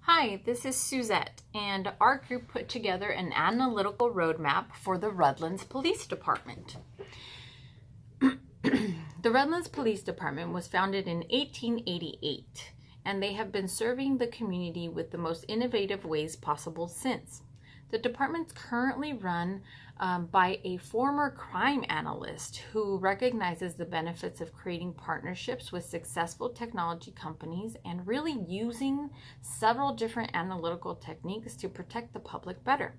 Hi, this is Suzette, and our group put together an analytical roadmap for the Redlands Police Department. The Redlands Police Department was founded in 1888, and they have been serving the community with the most innovative ways possible since. The department's currently run by a former crime analyst who recognizes the benefits of creating partnerships with successful technology companies and really using several different analytical techniques to protect the public better.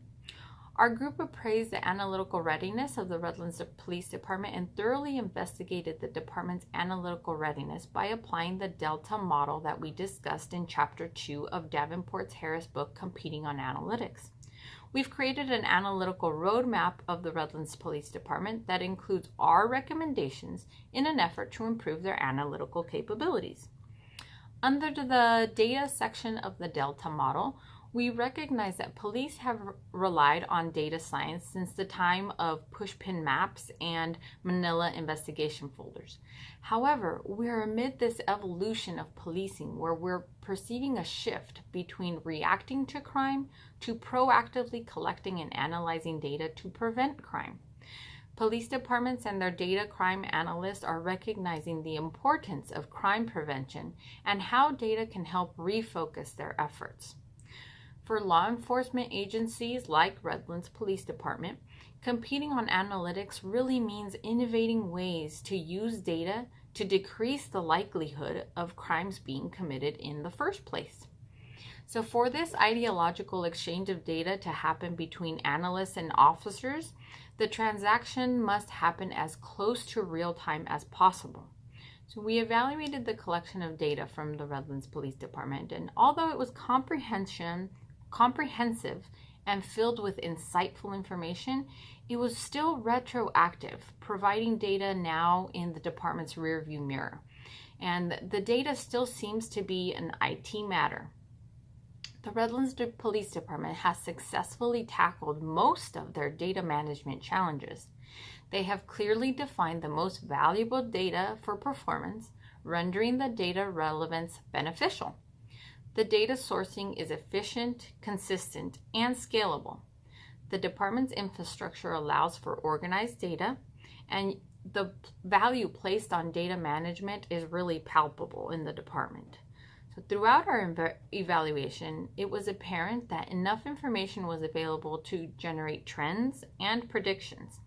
Our group appraised the analytical readiness of the Redlands Police Department and thoroughly investigated the department's analytical readiness by applying the Delta model that we discussed in Chapter 2 of Davenport's Harris book, Competing on Analytics. We've created an analytical roadmap of the Redlands Police Department that includes our recommendations in an effort to improve their analytical capabilities. Under the data section of the Delta model, we recognize that police have relied on data science since the time of pushpin maps and manila investigation folders. However, we're amid this evolution of policing where we're perceiving a shift between reacting to crime to proactively collecting and analyzing data to prevent crime. Police departments and their data crime analysts are recognizing the importance of crime prevention and how data can help refocus their efforts. For law enforcement agencies like Redlands Police Department, competing on analytics really means innovating ways to use data to decrease the likelihood of crimes being committed in the first place. So for this ideological exchange of data to happen between analysts and officers, the transaction must happen as close to real time as possible. So we evaluated the collection of data from the Redlands Police Department, and although it was comprehensive and filled with insightful information, it was still retroactive, providing data now in the department's rearview mirror. And the data still seems to be an IT matter. The Redlands Police Department has successfully tackled most of their data management challenges. They have clearly defined the most valuable data for performance, rendering the data relevance beneficial. The data sourcing is efficient, consistent, and scalable. The department's infrastructure allows for organized data, and the value placed on data management is really palpable in the department. So throughout our evaluation, it was apparent that enough information was available to generate trends and predictions.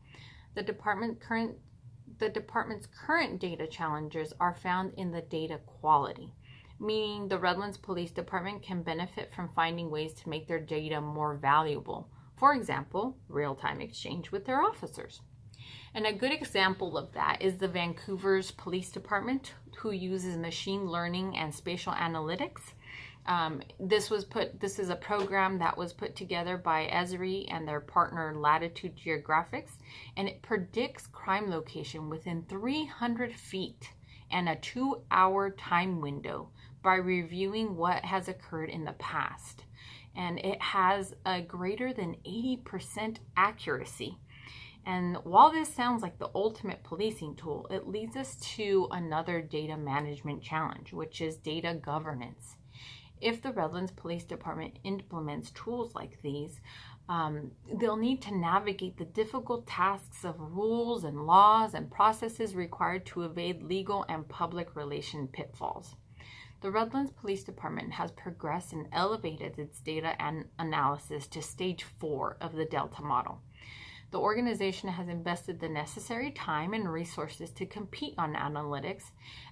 The department's current data challenges are found in the data quality, meaning the Redlands Police Department can benefit from finding ways to make their data more valuable. For example, real-time exchange with their officers. And a good example of that is the Vancouver's Police Department, who uses machine learning and spatial analytics. This is a program that was put together by Esri and their partner Latitude Geographics, and it predicts crime location within 300 feet and a 2-hour time window by reviewing what has occurred in the past. And it has a greater than 80% accuracy. And while this sounds like the ultimate policing tool, it leads us to another data management challenge, which is data governance. If the Redlands Police Department implements tools like these, they'll need to navigate the difficult tasks of rules and laws and processes required to evade legal and public relation pitfalls. The Redlands Police Department has progressed and elevated its data and analysis to stage 4 of the Delta model. The organization has invested the necessary time and resources to compete on analytics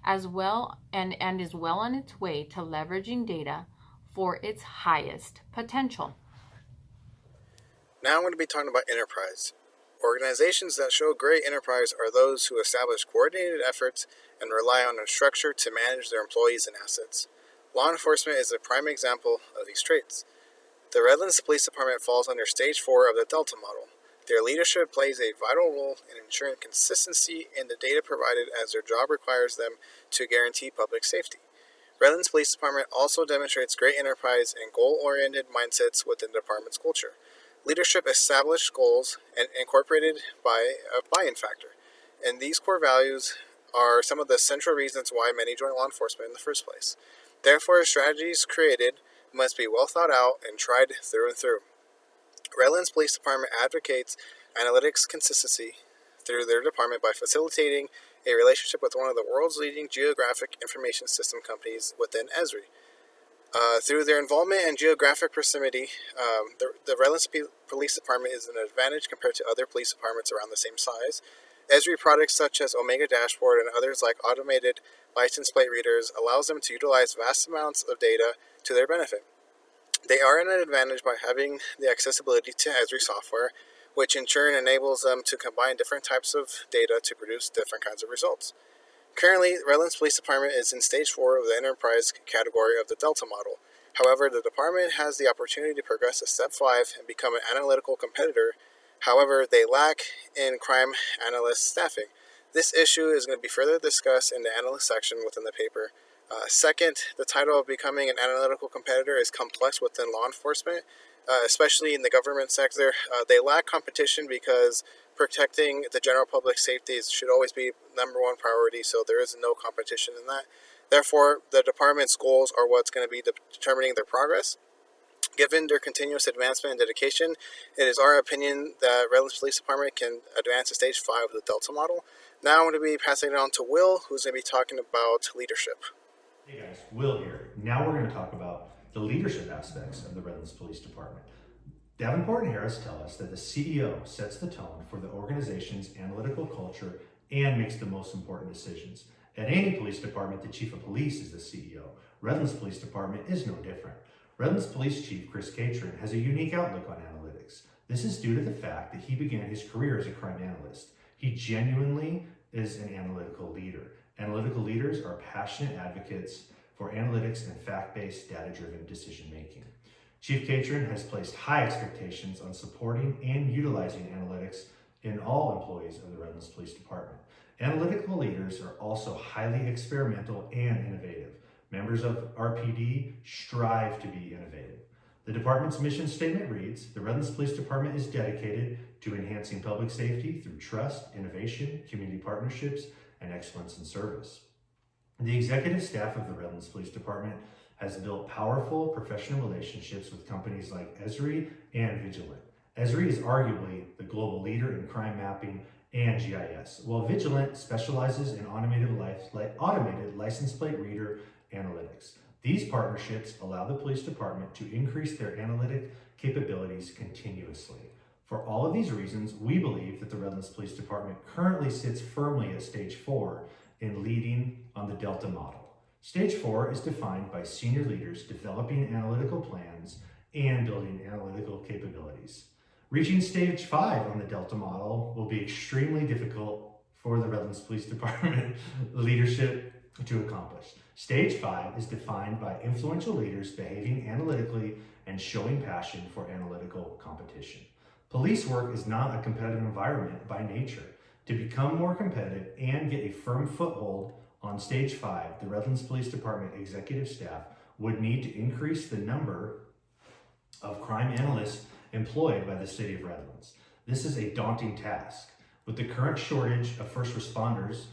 as well and is well on its way to leveraging data for its highest potential. Now I'm going to be talking about enterprise. Organizations that show great enterprise are those who establish coordinated efforts and rely on a structure to manage their employees and assets. Law enforcement is a prime example of these traits. The Redlands Police Department falls under Stage 4 of the Delta model. Their leadership plays a vital role in ensuring consistency in the data provided as their job requires them to guarantee public safety. Redlands Police Department also demonstrates great enterprise and goal-oriented mindsets within the department's culture. Leadership established goals and incorporated by a buy-in factor. And these core values are some of the central reasons why many join law enforcement in the first place. Therefore, strategies created It must be well thought out and tried through and through. Redlands Police Department advocates analytics consistency through their department by facilitating a relationship with one of the world's leading geographic information system companies within Esri. Through their involvement and geographic proximity, the Redlands Police Department is an advantage compared to other police departments around the same size. Esri products such as Omega Dashboard and others like automated license plate readers allows them to utilize vast amounts of data to their benefit. They are an advantage by having the accessibility to Esri software, which in turn enables them to combine different types of data to produce different kinds of results. Currently, Redlands Police Department is in Stage 4 of the enterprise category of the Delta model. However, the department has the opportunity to progress to Step 5 and become an analytical competitor. However, they lack in crime analyst staffing. This issue is going to be further discussed in the analyst section within the paper. Second, the title of becoming an analytical competitor is complex within law enforcement, especially in the government sector. They lack competition because protecting the general public safety should always be number one priority, so there is no competition in that. Therefore, the department's goals are what's going to be determining their progress. Given their continuous advancement and dedication, it is our opinion that Redlands Police Department can advance to Stage 5 of the Delta model. Now I'm going to be passing it on to Will, who's going to be talking about leadership. Hey guys, Will here. Now we're going to talk about the leadership aspects of the Redlands Police Department. Davenport and Harris tell us that the CEO sets the tone for the organization's analytical culture and makes the most important decisions. At any police department, the chief of police is the CEO. Redlands Police Department is no different. Redlands Police Chief Chris Catron has a unique outlook on analytics. This is due to the fact that he began his career as a crime analyst. He genuinely is an analytical leader. Analytical leaders are passionate advocates for analytics and fact-based, data-driven decision-making. Chief Catron has placed high expectations on supporting and utilizing analytics in all employees of the Redlands Police Department. Analytical leaders are also highly experimental and innovative. Members of RPD strive to be innovative. The department's mission statement reads, the Redlands Police Department is dedicated to enhancing public safety through trust, innovation, community partnerships, and excellence in service. The executive staff of the Redlands Police Department has built powerful professional relationships with companies like Esri and Vigilant. Esri is arguably the global leader in crime mapping and GIS, while Vigilant specializes in automated license plate reader analytics. These partnerships allow the police department to increase their analytic capabilities continuously. For all of these reasons, we believe that the Redlands Police Department currently sits firmly at Stage 4 in leading on the Delta model. Stage 4 is defined by senior leaders developing analytical plans and building analytical capabilities. Reaching Stage 5 on the Delta model will be extremely difficult for the Redlands Police Department leadership to accomplish. Stage 5 is defined by influential leaders behaving analytically and showing passion for analytical competition. Police work is not a competitive environment by nature. To become more competitive and get a firm foothold on Stage 5, the Redlands Police Department executive staff would need to increase the number of crime analysts employed by the city of Redlands. This is a daunting task. With the current shortage of first responders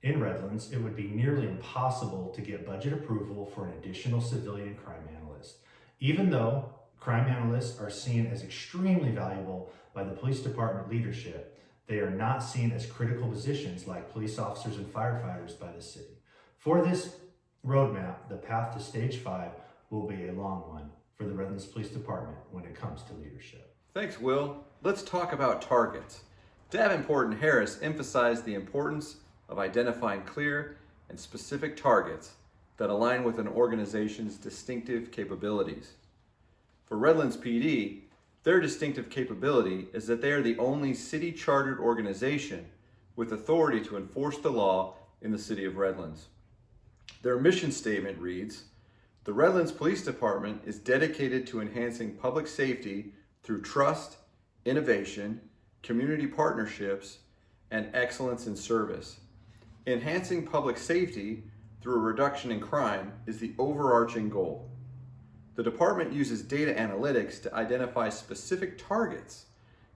in Redlands, it would be nearly impossible to get budget approval for an additional civilian crime analyst. Even though crime analysts are seen as extremely valuable by the police department leadership, they are not seen as critical positions like police officers and firefighters by the city. For this roadmap, the path to Stage 5 will be a long one for the Redlands Police Department when it comes to leadership. Thanks, Will. Let's talk about targets. Davenport and Harris emphasized the importance of identifying clear and specific targets that align with an organization's distinctive capabilities. For Redlands PD, their distinctive capability is that they are the only city-chartered organization with authority to enforce the law in the city of Redlands. Their mission statement reads, the Redlands Police Department is dedicated to enhancing public safety through trust, innovation, community partnerships, and excellence in service. Enhancing public safety through a reduction in crime is the overarching goal. The department uses data analytics to identify specific targets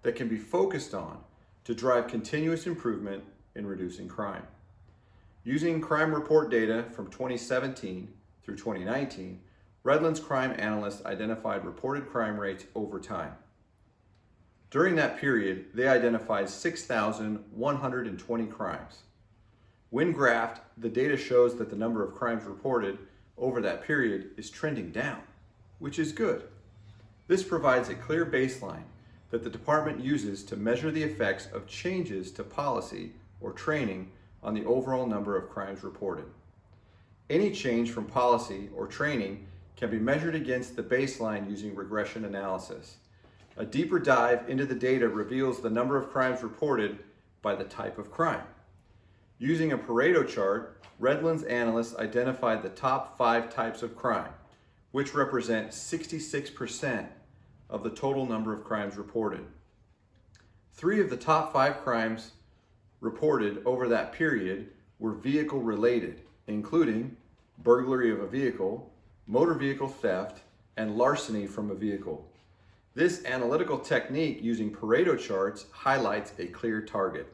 that can be focused on to drive continuous improvement in reducing crime. Using crime report data from 2017 through 2019, Redlands crime analysts identified reported crime rates over time. During that period, they identified 6,120 crimes. When graphed, the data shows that the number of crimes reported over that period is trending down, which is good. This provides a clear baseline that the department uses to measure the effects of changes to policy or training on the overall number of crimes reported. Any change from policy or training can be measured against the baseline using regression analysis. A deeper dive into the data reveals the number of crimes reported by the type of crime. Using a Pareto chart, Redlands analysts identified the top 5 types of crime, which represent 66% of the total number of crimes reported. 3 of the top 5 crimes reported over that period were vehicle related, including burglary of a vehicle, motor vehicle theft, and larceny from a vehicle. This analytical technique using Pareto charts highlights a clear target.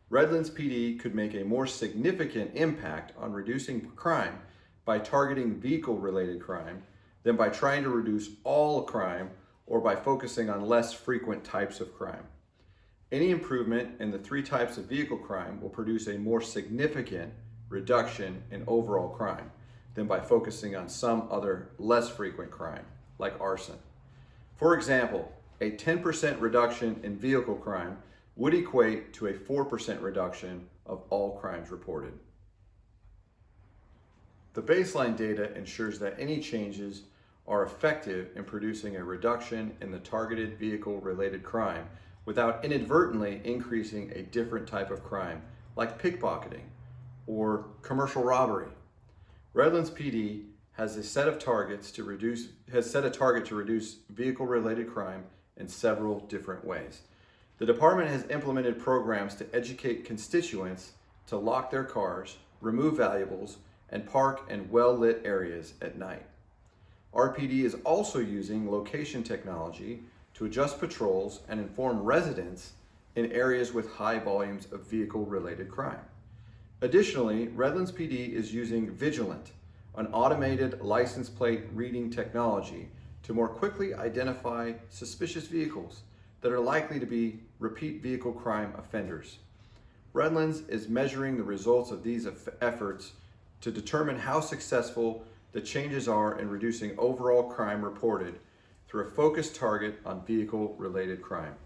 Redlands PD could make a more significant impact on reducing crime by targeting vehicle-related crime than by trying to reduce all crime or by focusing on less frequent types of crime. Any improvement in the 3 types of vehicle crime will produce a more significant reduction in overall crime than by focusing on some other less frequent crime, like arson. For example, a 10% reduction in vehicle crime would equate to a 4% reduction of all crimes reported. The baseline data ensures that any changes are effective in producing a reduction in the targeted vehicle-related crime without inadvertently increasing a different type of crime, like pickpocketing or commercial robbery. Redlands PD has set a target to reduce vehicle-related crime in several different ways. The department has implemented programs to educate constituents to lock their cars, remove valuables, and park in well-lit areas at night. RPD is also using location technology to adjust patrols and inform residents in areas with high volumes of vehicle-related crime. Additionally, Redlands PD is using Vigilant, an automated license plate reading technology, to more quickly identify suspicious vehicles that are likely to be repeat vehicle crime offenders. Redlands is measuring the results of these efforts to determine how successful the changes are in reducing overall crime reported through a focused target on vehicle-related crime.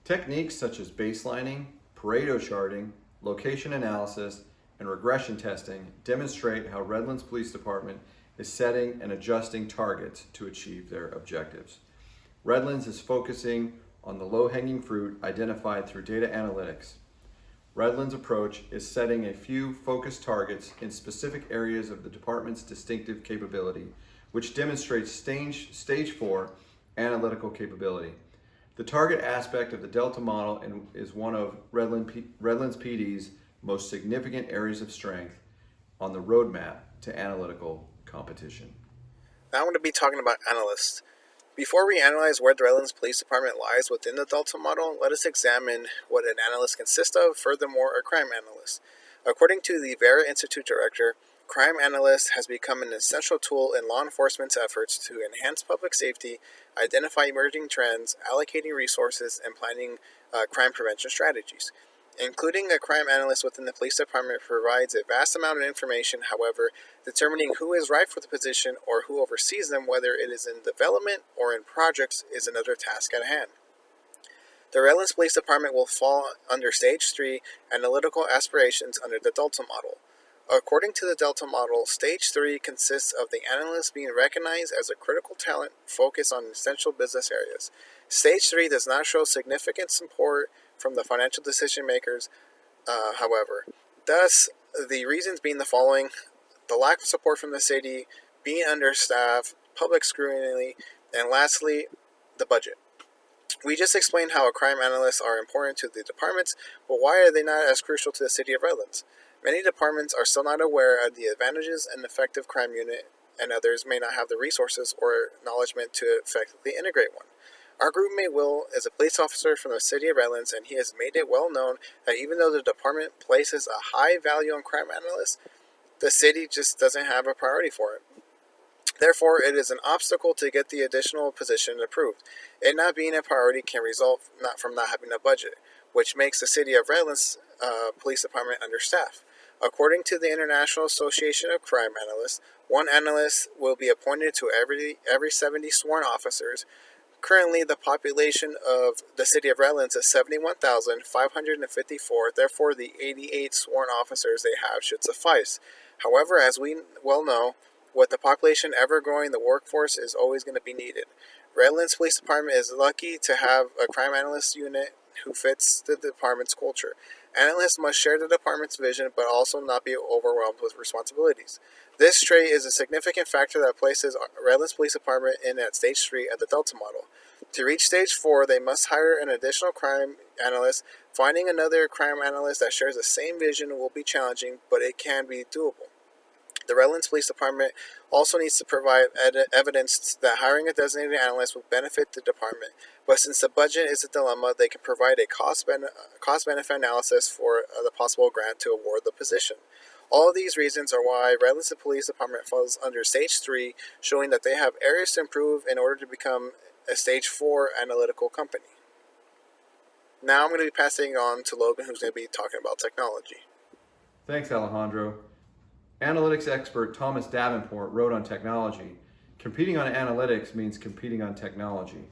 Techniques such as baselining, Pareto charting, location analysis, and regression testing demonstrate how Redlands Police Department is setting and adjusting targets to achieve their objectives. Redlands is focusing on the low-hanging fruit identified through data analytics. Redlands' approach is setting a few focused targets in specific areas of the department's distinctive capability, which demonstrates stage 4 analytical capability. The target aspect of the Delta model is one of Redlands PD's most significant areas of strength on the roadmap to analytical competition. Now I'm going to be talking about analysts. Before we analyze where the Redlands Police Department lies within the Delta model, let us examine what an analyst consists of, furthermore, a crime analyst. According to the Vera Institute director, crime analyst has become an essential tool in law enforcement's efforts to enhance public safety, identify emerging trends, allocating resources, and planning crime prevention strategies. Including a crime analyst within the police department provides a vast amount of information. However, determining who is right for the position or who oversees them, whether it is in development or in projects, is another task at hand. The Redlands Police Department will fall under Stage 3 analytical aspirations under the Delta model. According to the Delta model, Stage 3 consists of the analyst being recognized as a critical talent focused on essential business areas. Stage 3 does not show significant support from the financial decision makers, however. Thus, the reasons being the following: the lack of support from the city, being understaffed, public scrutiny, and lastly, the budget. We just explained how crime analysts are important to the departments, but why are they not as crucial to the city of Redlands? Many departments are still not aware of the advantages an effective crime unit, and others may not have the resources or acknowledgement to effectively integrate one. Our groupmate Will is a police officer from the city of Redlands, and he has made it well known that even though the department places a high value on crime analysts, the city just doesn't have a priority for it. Therefore, it is an obstacle to get the additional position approved. It not being a priority can result from not having a budget, which makes the City of Redlands Police Department understaffed. According to the International Association of Crime Analysts, one analyst will be appointed to every 70 sworn officers. Currently, the population of the City of Redlands is 71,554. Therefore, the 88 sworn officers they have should suffice. However, as we well know, with the population ever growing, the workforce is always going to be needed. Redlands Police Department is lucky to have a crime analyst unit who fits the department's culture. Analysts must share the department's vision, but also not be overwhelmed with responsibilities. This trait is a significant factor that places Redlands Police Department in at Stage 3 of the Delta model. To reach Stage 4, they must hire an additional crime analyst. Finding another crime analyst that shares the same vision will be challenging, but it can be doable. The Redlands Police Department also needs to provide evidence that hiring a designated analyst will benefit the department. But since the budget is a dilemma, they can provide a cost-benefit analysis for the possible grant to award the position. All of these reasons are why Redlands Police Department falls under Stage 3, showing that they have areas to improve in order to become a Stage 4 analytical company. Now I'm going to be passing it on to Logan, who's going to be talking about technology. Thanks, Alejandro. Analytics expert Thomas Davenport wrote on technology, "Competing on analytics means competing on technology.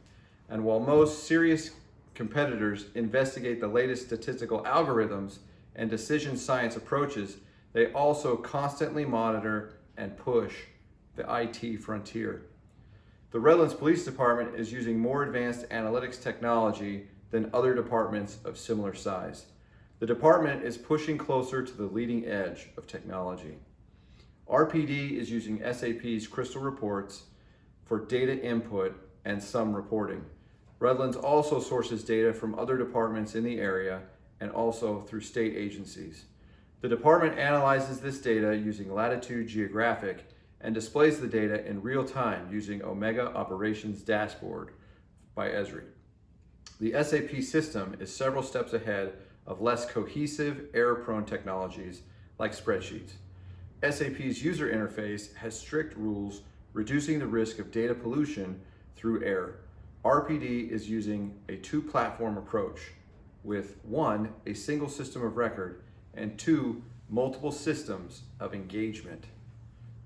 And while most serious competitors investigate the latest statistical algorithms and decision science approaches, they also constantly monitor and push the IT frontier." The Redlands Police Department is using more advanced analytics technology than other departments of similar size. The department is pushing closer to the leading edge of technology. RPD is using SAP's Crystal reports for data input and some reporting. Redlands also sources data from other departments in the area and also through state agencies. The department analyzes this data using latitude geographic and displays the data in real time using Omega Operations Dashboard by Esri. The SAP system is several steps ahead of less cohesive, error-prone technologies like spreadsheets. SAP's user interface has strict rules reducing the risk of data pollution through error. RPD is using a two-platform approach with 1, a single system of record, and 2, multiple systems of engagement.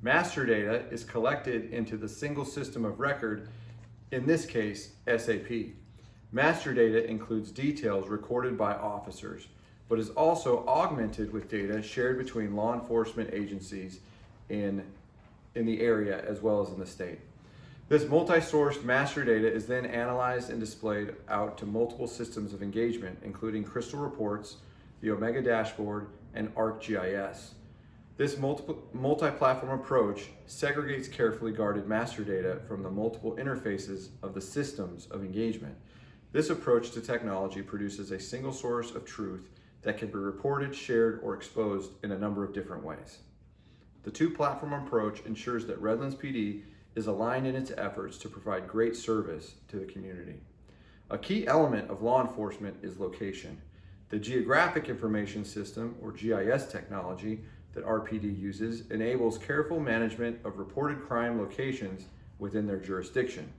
Master data is collected into the single system of record, in this case, SAP. Master data includes details recorded by officers, but is also augmented with data shared between law enforcement agencies in the area as well as in the state. This multi-sourced master data is then analyzed and displayed out to multiple systems of engagement, including Crystal reports, the Omega dashboard, and ArcGIS. This multi-platform approach segregates carefully guarded master data from the multiple interfaces of the systems of engagement. This approach to technology produces a single source of truth that can be reported, shared, or exposed in a number of different ways. The two-platform approach ensures that Redlands PD is aligned in its efforts to provide great service to the community. A key element of law enforcement is location. The Geographic Information System, or GIS technology, that RPD uses enables careful management of reported crime locations within their jurisdiction.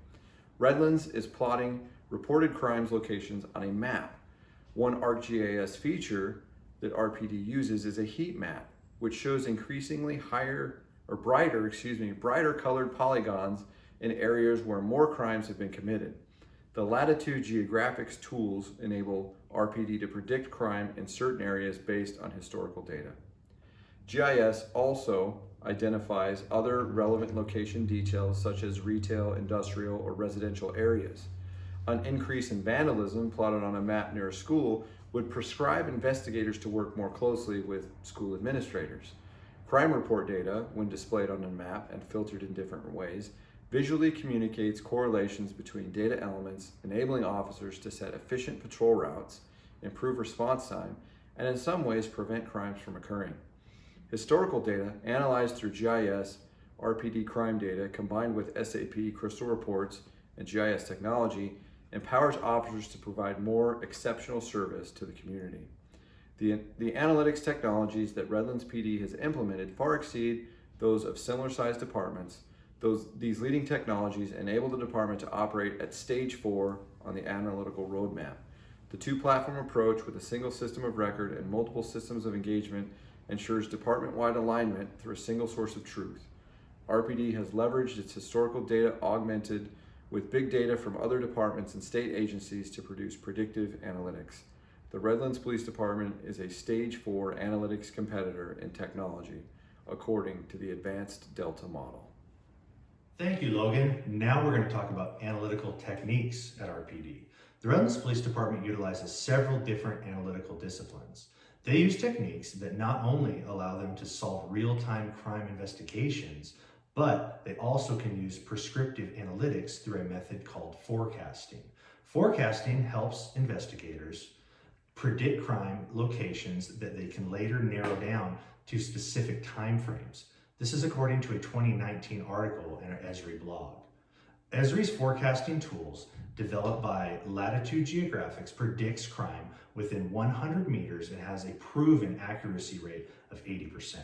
Redlands is plotting reported crimes locations on a map. One ArcGIS feature that RPD uses is a heat map, which shows increasingly brighter colored polygons in areas where more crimes have been committed. The latitude geographics tools enable RPD to predict crime in certain areas based on historical data. GIS also identifies other relevant location details such as retail, industrial, or residential areas. An increase in vandalism plotted on a map near a school would prescribe investigators to work more closely with school administrators. Crime report data, when displayed on a map and filtered in different ways, visually communicates correlations between data elements, enabling officers to set efficient patrol routes, improve response time, and in some ways prevent crimes from occurring. Historical data analyzed through GIS, RPD crime data combined with SAP Crystal reports and GIS technology empowers officers to provide more exceptional service to the community. The analytics technologies that Redlands PD has implemented far exceed those of similar sized departments. These leading technologies enable the department to operate at stage 4 on the analytical roadmap. The two-platform approach with a single system of record and multiple systems of engagement ensures department-wide alignment through a single source of truth. RPD has leveraged its historical data augmented with big data from other departments and state agencies to produce predictive analytics. The Redlands Police Department is a stage 4 analytics competitor in technology, according to the Advanced Delta model. Thank you, Logan. Now we're going to talk about analytical techniques at RPD. The Redlands Police Department utilizes several different analytical disciplines. They use techniques that not only allow them to solve real-time crime investigations, but they also can use prescriptive analytics through a method called forecasting. Forecasting helps investigators predict crime locations that they can later narrow down to specific time frames. This is according to a 2019 article in our Esri blog. Esri's forecasting tools, developed by Latitude Geographics, predicts crime within 100 meters and has a proven accuracy rate of 80%.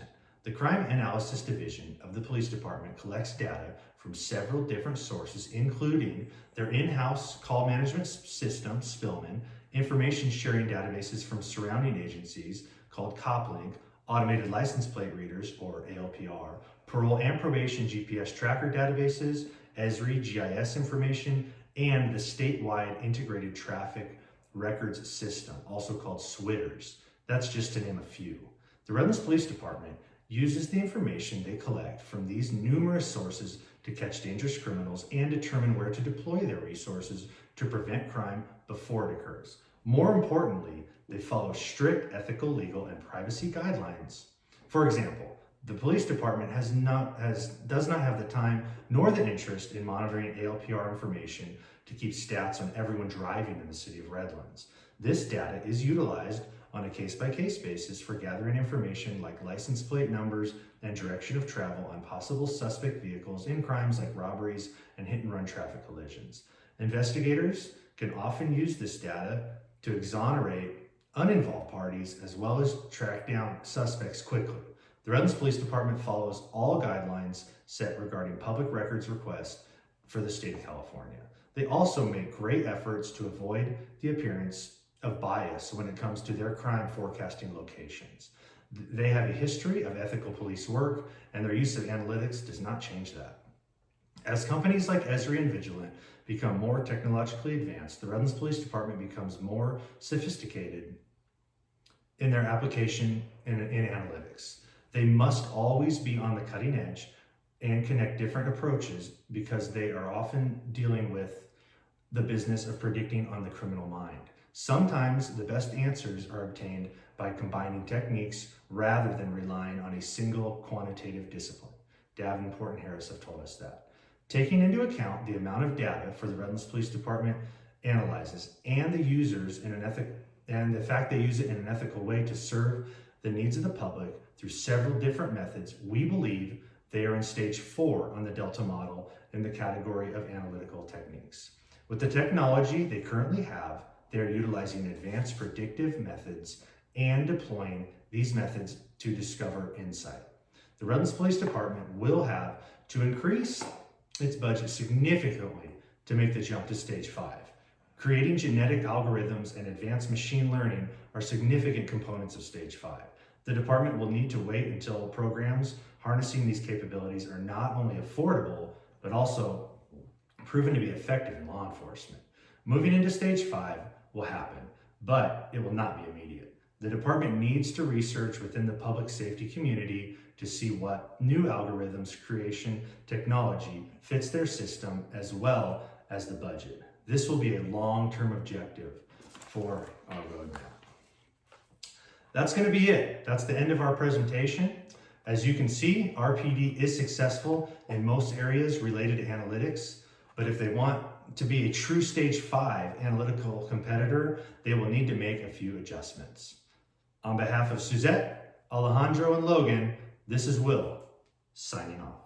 The Crime Analysis Division of the Police Department collects data from several different sources, including their in-house call management system, Spillman, information sharing databases from surrounding agencies called CopLink, automated license plate readers, or ALPR, parole and probation GPS tracker databases, Esri GIS information, and the statewide integrated traffic records system, also called SWITRS. That's just to name a few. The Redlands Police Department uses the information they collect from these numerous sources to catch dangerous criminals and determine where to deploy their resources to prevent crime before it occurs. More importantly, they follow strict ethical, legal, and privacy guidelines. For example, the police department does not have the time nor the interest in monitoring ALPR information to keep stats on everyone driving in the city of Redlands. This data is utilized on a case-by-case basis for gathering information like license plate numbers and direction of travel on possible suspect vehicles in crimes like robberies and hit-and-run traffic collisions. Investigators can often use this data to exonerate uninvolved parties as well as track down suspects quickly. The Redlands Police Department follows all guidelines set regarding public records requests for the state of California. They also make great efforts to avoid the appearance of bias when it comes to their crime forecasting locations. They have a history of ethical police work, and their use of analytics does not change that. As companies like Esri and Vigilant become more technologically advanced, the Redlands Police Department becomes more sophisticated in their application in analytics. They must always be on the cutting edge and connect different approaches because they are often dealing with the business of predicting on the criminal mind. Sometimes the best answers are obtained by combining techniques rather than relying on a single quantitative discipline. Davenport and Harris have told us that. Taking into account the amount of data for the Redlands Police Department analyzes and the fact they use it in an ethical way to serve the needs of the public through several different methods, we believe they are in stage 4 on the Delta model in the category of analytical techniques. With the technology they currently have, they are utilizing advanced predictive methods and deploying these methods to discover insight. The Redlands Police Department will have to increase its budget significantly to make the jump to stage 5. Creating genetic algorithms and advanced machine learning are significant components of stage 5. The department will need to wait until programs harnessing these capabilities are not only affordable, but also proven to be effective in law enforcement. Moving into stage 5 will happen, but it will not be immediate. The department needs to research within the public safety community to see what new algorithms creation technology fits their system as well as the budget. This will be a long-term objective for our roadmap. That's going to be it. That's the end of our presentation. As you can see, RPD is successful in most areas related to analytics, but if they want to be a true stage 5 analytical competitor, they will need to make a few adjustments. On behalf of Suzette, Alejandro, and Logan, this is Will, signing off.